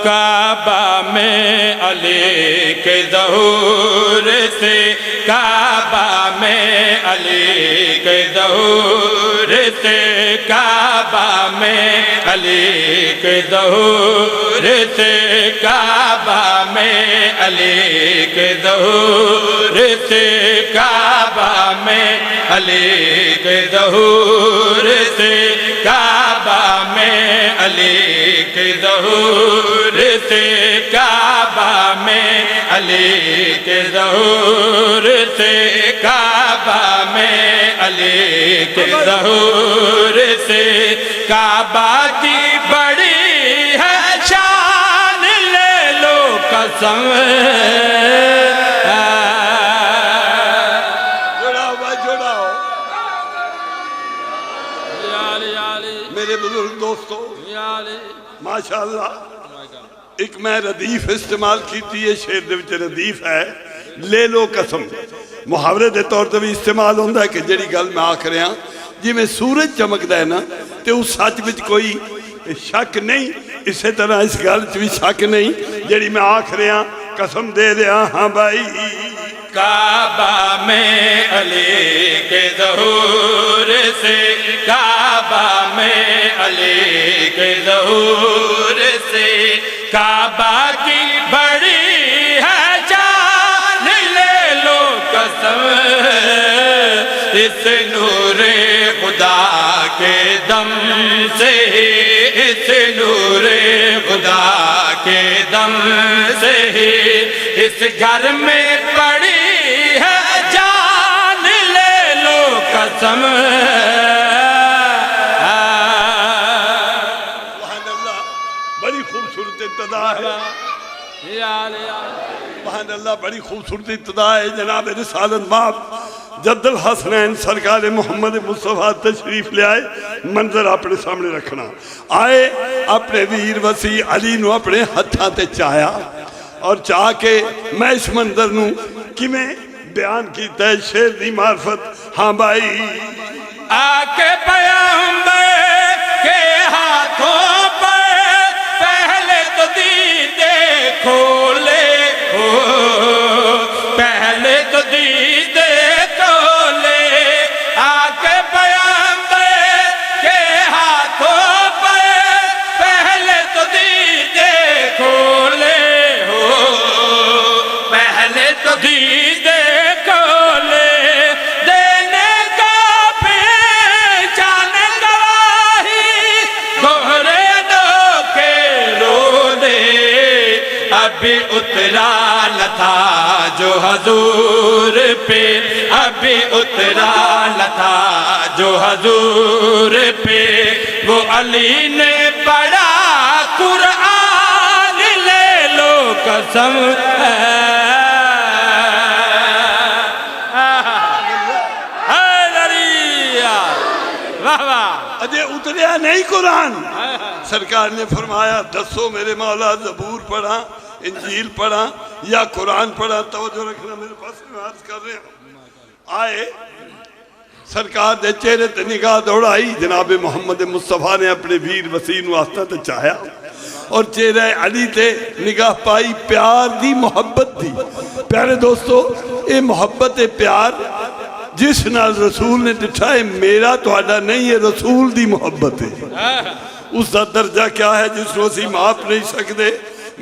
کعبہ میں علی کے ظہور سے، کعبہ میں علی کے ظہور سے، کعبہ میں علی کے ظہور سے، کعبہ میں علی کے ظہور سے، کعبہ میں علی کے ظہور سے، کعبہ میں علی کے ظہور سے، کعبہ میں علی کے ظہور سے، کعبہ میں علی کے ظہور سے، کعبہ کی بڑی ہے شان، لے لو قسم۔ میرے بزرگ دوستو، ماشاءاللہ ایک میں ردیف استعمال کیتی ہے، شیر دے وچ ردیف ہے لے لو قسم، محاورے دے طور تے بھی استعمال ہوندہ ہے کہ جڑی گل میں آکھ رہا جی میں سورج چمک دا ہے نا تے اس سچ وچ کوئی شک نہیں، اسی طرح اس گل وچ بھی شک نہیں جڑی میں آکھ رہا، قسم دے رہا ہاں بھائی۔ کعبہ میں علی کے ظہور سے، کعبہ میں علی کے ظہور سے، کعبہ کی بڑی ہے جان، لے لو قسم۔ اس نور خدا کے دم سے، اس نور خدا کے دم سے، اس گھر میں پڑی ہے جان، لے لو قسم۔ سبحان اللہ، بڑی خوبصورت ابتدا ہے، سبحان اللہ بڑی خوبصورت ابتدا ہے۔ جناب رسالت باب جد الحسنین سرکار محمد مصطفیٰ تشریف لے آئے، منظر اپنے سامنے رکھنا آئے، اپنے ویر وسیع علی نو اپنے ہتھاں تے چاہیا اور چاہ کے میں اس منظر نو کی میں بیان کیتا ہے شیر دی معرفت۔ ہاں بھائی، آکے پیغمبر کے ہاتھوں پر پہلے تو دیدے کھولے ہو، پہلے تو دیدے کھولے، آکے پیغمبر کے ہاتھوں پر پہلے تو دیدے کھولے ہو، پہلے تو دیدے کھولے، دینے کا پہچان گواہی، گہرے دو کے رونے، ابھی اترا نہ تھا جو حضور پہ، ابھی اترا نہ تھا جو حضور پہ، وہ علی نے پڑھا قرآن، لے لو قسم۔ اجے اتریا نہیں قرآن، سرکار نے فرمایا دسو میرے مولا زبور پڑھا، انجیل پڑھا یا قرآن پڑھا؟ توجہ رکھنا، میرے پاس میں عرض کر رہے ہیں۔ آئے سرکار دے چہرے تے نگاہ دوڑائی، جناب محمد مصطفیٰ نے اپنے ویر وسیع نو آستہ تے چاہیا اور چہرہ علی تے نگاہ پائی، پیار دی محبت دی۔ پیارے دوستو، اے محبت پیار جس نال رسول نے ڈٹھا ہے میرا تو آڈا نہیں ہے، رسول دی محبت ہے۔ اس دا درجہ کیا ہے جس کو اسی ماپ نہیں سکتے؟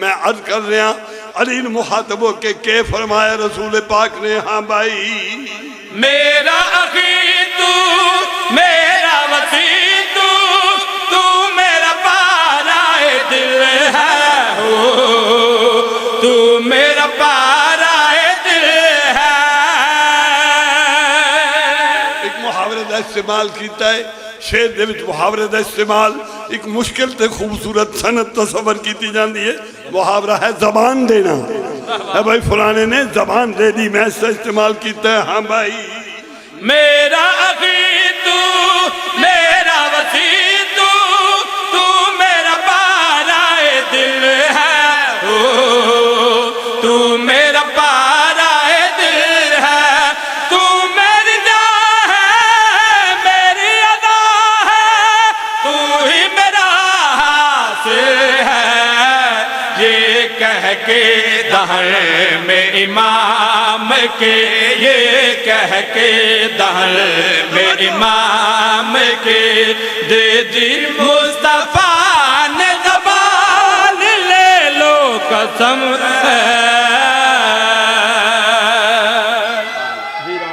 میں عرض کر رہا علی مخاطب ہو کے فرمایا رسول پاک نے، ہاں بھائی میرا اخی تو، میرا وسیع تو، تو میرا پارائے دل ہے ہو، تو میرا پارائے دل ہے۔ ایک محاورے دا استعمال کیتا ہے، شیر دے وچ محاورے دا استعمال ایک مشکل تے خوبصورت سنت تصور کیتی جاندی ہے، محاورہ ہے زبان دینا۔ اے بھائی فلانے نے زبان دے دی، میں اس سے استعمال کیتا ہے۔ ہاں بھائی میرا اخی تو، میرا وسیع تو، تو میرا پارائے دل ہے ہو، تو میرا پارائے دل ہے، تو میری جان ہے، میری ادا ہے، تو ہی میرا حاصل ہے۔ کہہ کے دہر میں امام کے، یہ کہہ کے دہر میں امام کے، دے دی مصطفیٰ نے زبان، لے لو قسم